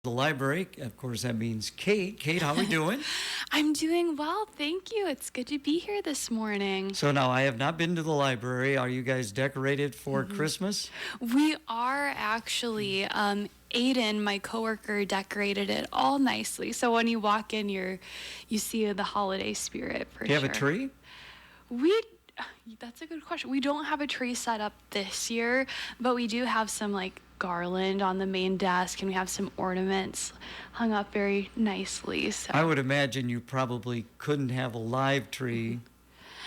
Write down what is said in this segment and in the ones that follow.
The library. Of course, that means Kate. Kate, how are we doing? I'm doing well, thank you. It's good to be here this morning. So now I have not been to the library. Are you guys decorated for Christmas? We are actually. Aiden, my coworker, decorated it all nicely. So when you walk in, you see the holiday spirit for sure. Do you have a tree? That's a good question. We don't have a tree set up this year, but we do have some like garland on the main desk, and we have some ornaments hung up very nicely. So I would imagine you probably couldn't have a live tree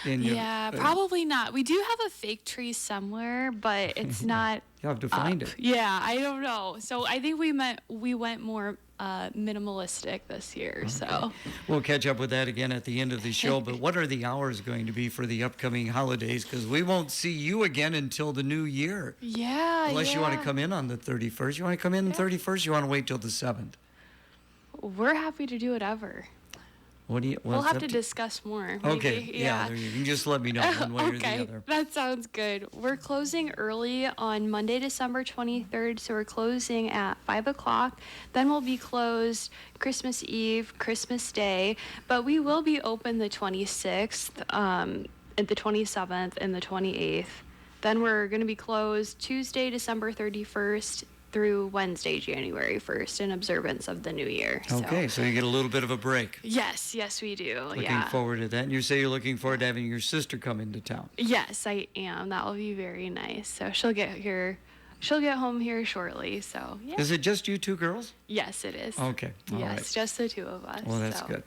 in your... yeah, probably not. We do have a fake tree somewhere, but it's not. You'll have to find up. it. Yeah, I don't know. So I think we went more minimalistic this year. Okay. So We'll catch up with that again at the end of the show. But what are the hours going to be for the upcoming holidays? Because we won't see you again until the new year. yeah, Unless you want to yeah. come in on the 31st. You want to come in the 31st? You want to wait till the 7th? We're happy to do whatever. What do you... We'll have to discuss more. Okay, maybe. yeah, there you can just let me know one way or the Okay, other. that sounds good. We're closing early on Monday, December 23rd, so we're closing at 5 o'clock. Then we'll be closed Christmas Eve, Christmas Day, but we will be open the 26th, and the 27th, and the 28th. Then we're going to be closed Tuesday, December 31st, through Wednesday, January 1st, in observance of the new year. Okay, so you get a little bit of a break. Yes, we do. Looking forward to that. And you say you're looking forward to having your sister come into town. Yes, I am. That will be very nice. So she'll get home here shortly. So yeah. Is it just you two girls? Yes, it is. Okay, all yes, right. just the two of us. Well, that's so. good.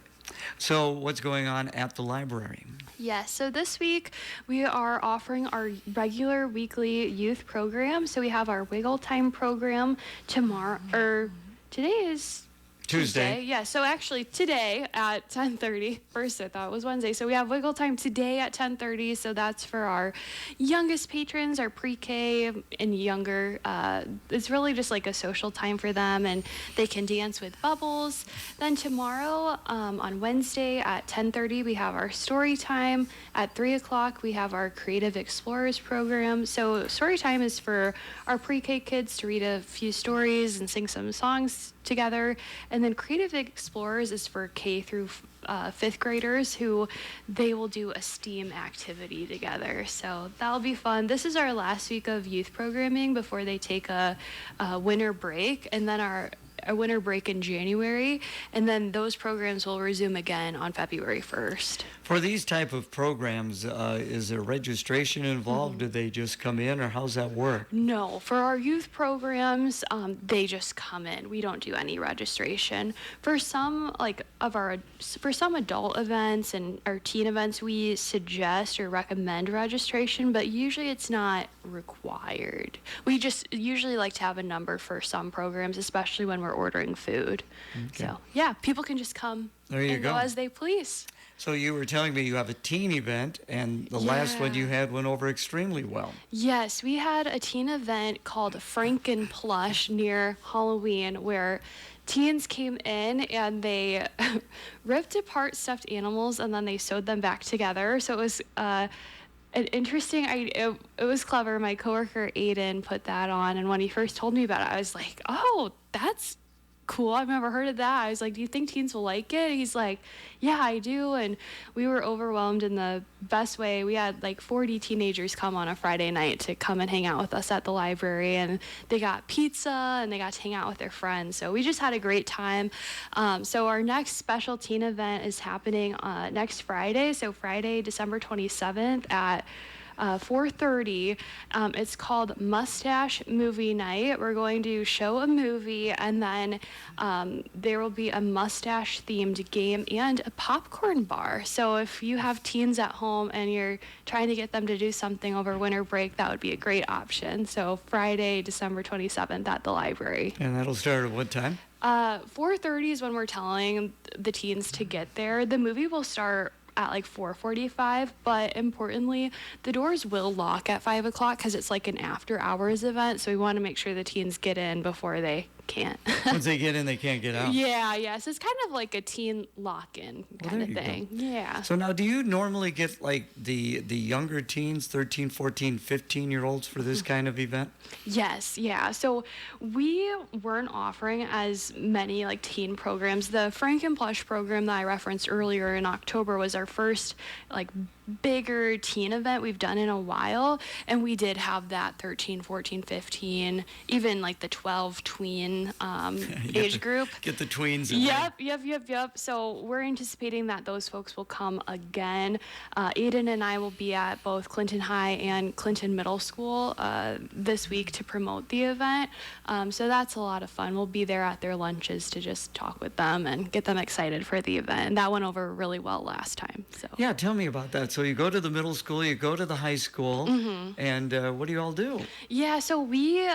So what's going on at the library? Yes, so this week we are offering our regular weekly youth program. So we have our Wiggle Time program tomorrow, or today is Tuesday. Yeah, so actually today at 10:30. First I thought it was Wednesday. So we have Wiggle Time today at 10:30. So that's for our youngest patrons, our pre-K and younger. It's really just like a social time for them, and they can dance with bubbles. Then tomorrow, on Wednesday at 10:30, we have our story time. At 3 o'clock, we have our Creative Explorers program. So story time is for our pre-K kids to read a few stories and sing some songs together, and then Creative Explorers is for K through fifth graders, who they will do a STEAM activity together. So that'll be fun. This is our last week of youth programming before they take a winter break, and then our winter break in January, and then those programs will resume again on February 1st. For these type of programs, is there registration involved? Do they just come in, or how's that work? No, for our youth programs, they just come in. We don't do any registration. For some adult events and our teen events, we suggest or recommend registration, but usually it's not required. We just usually like to have a number for some programs, especially when we're ordering food. Okay. So yeah, people can just come There you and go. go as they please. So you were telling me you have a teen event, and the last one you had went over extremely well. Yes, we had a teen event called Franken Plush near Halloween, where teens came in and they ripped apart stuffed animals and then they sewed them back together. So it was an interesting idea. It was clever. My coworker Aiden put that on, and when he first told me about it, I was like, oh, that's cool. I've never heard of that. I was like, do you think teens will like it? He's like, yeah, I do. And we were overwhelmed in the best way. We had like 40 teenagers come on a Friday night to come and hang out with us at the library, and they got pizza and they got to hang out with their friends. So we just had a great time. So our next special teen event is happening next Friday. So Friday, December 27th at 4:30. It's called Mustache Movie Night. We're going to show a movie, and then there will be a mustache themed game and a popcorn bar. So if you have teens at home and you're trying to get them to do something over winter break, that would be a great option. So Friday, December 27th at the library. And that'll start at what time? 4:30 is when we're telling the teens to get there. The movie will start at like 4:45, but importantly, the doors will lock at 5 o'clock because it's like an after hours event. So we want to make sure the teens get in before they can't. Once they get in, they can't get out. Yeah. So it's kind of like a teen lock-in kind there of you go. thing. Yeah. So now, do you normally get like the younger teens, 13, 14, 15-year-olds for this kind of event? Yes, yeah. So we weren't offering as many like teen programs. The Franken Plush program that I referenced earlier in October was our first like bigger teen event we've done in a while, and we did have that 13, 14, 15, even like the 12 tween age group. Get the tweens in there. Yep. So we're anticipating that those folks will come again. Aiden and I will be at both Clinton High and Clinton Middle School this week to promote the event. So that's a lot of fun. We'll be there at their lunches to just talk with them and get them excited for the event. And that went over really well last time. So Yeah, tell me about that. So you go to the middle school, you go to the high school, and what do you all do? Yeah, so we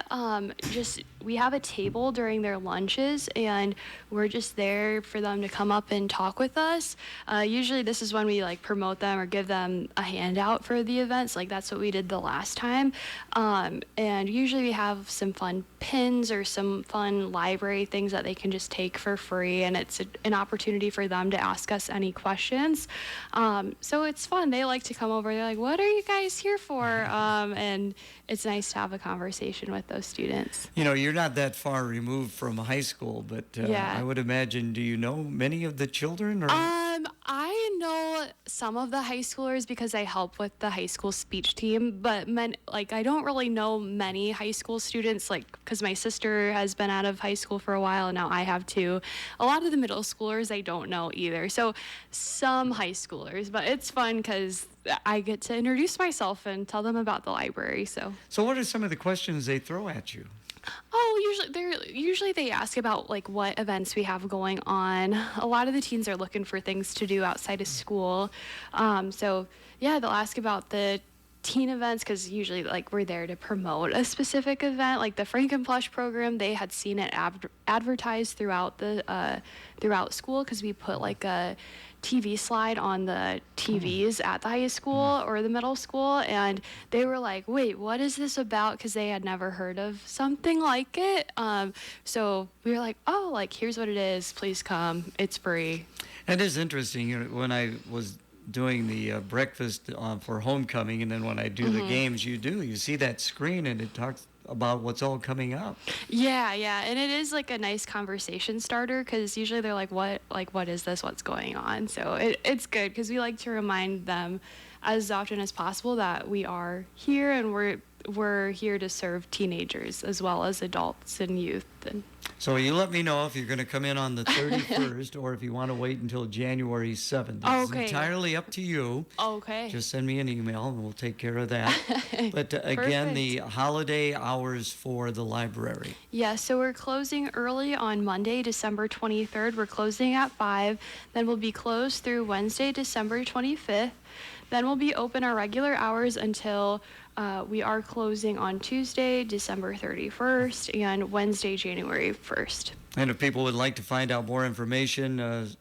we have a table during their lunches, and we're just there for them to come up and talk with us. Usually this is when we like promote them or give them a handout for the events. Like that's what we did the last time. And usually we have some fun pins or some fun library things that they can just take for free, and it's an opportunity for them to ask us any questions. So it's fun. They like to come over. They're like, "What are you guys here for?" And it's nice to have a conversation with those students. You know, you're not that far removed from high school, but Yeah. I would imagine, do you know many of the children? Or I know some of the high schoolers because I help with the high school speech team, but I don't really know many high school students, like, because my sister has been out of high school for a while, and now I have too. A lot of the middle schoolers I don't know either. So some high schoolers, but it's fun because I get to introduce myself and tell them about the library. So what are some of the questions they throw at you? usually they ask about like what events we have going on. A lot of the teens are looking for things to do outside of school. So yeah, they'll ask about the teen events because usually like we're there to promote a specific event. Like the Franken Plush program, they had seen it advertised throughout the throughout school because we put like a TV slide on the TVs at the high school or the middle school, and they were like, "Wait, what is this about?" Because they had never heard of something like it. So we were like, "Oh, like here's what it is. Please come. It's free." It is interesting. You know, when I was doing the breakfast for homecoming, and then when I do the games, you see that screen, and it talks about what's all coming up. Yeah, and it is like a nice conversation starter because usually they're like, what is this? What's going on? So it's good because we like to remind them as often as possible that we are here and we're here to serve teenagers as well as adults and youth. And So you let me know if you're going to come in on the 31st or if you want to wait until January 7th. It's Okay. entirely up to you. okay. Just send me an email and we'll take care of that. But again, the holiday hours for the library. Yeah, so we're closing early on Monday, December 23rd. We're closing at 5. Then we'll be closed through Wednesday, December 25th. Then we'll be open our regular hours until we are closing on Tuesday, December 31st, and Wednesday, January 1st. And if people would like to find out more information,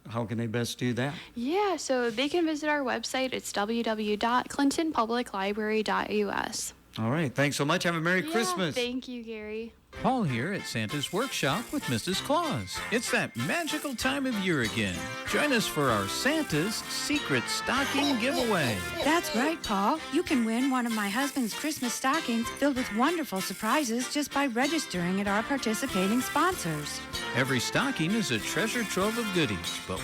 how can they best do that? Yeah, so they can visit our website. It's www.clintonpubliclibrary.us. All right. Thanks so much. Have a Merry Christmas. Thank you, Gary. Paul here at Santa's Workshop with Mrs. Claus. It's that magical time of year again. Join us for our Santa's Secret Stocking Giveaway. That's right, Paul. You can win one of my husband's Christmas stockings filled with wonderful surprises just by registering at our participating sponsors. Every stocking is a treasure trove of goodies, but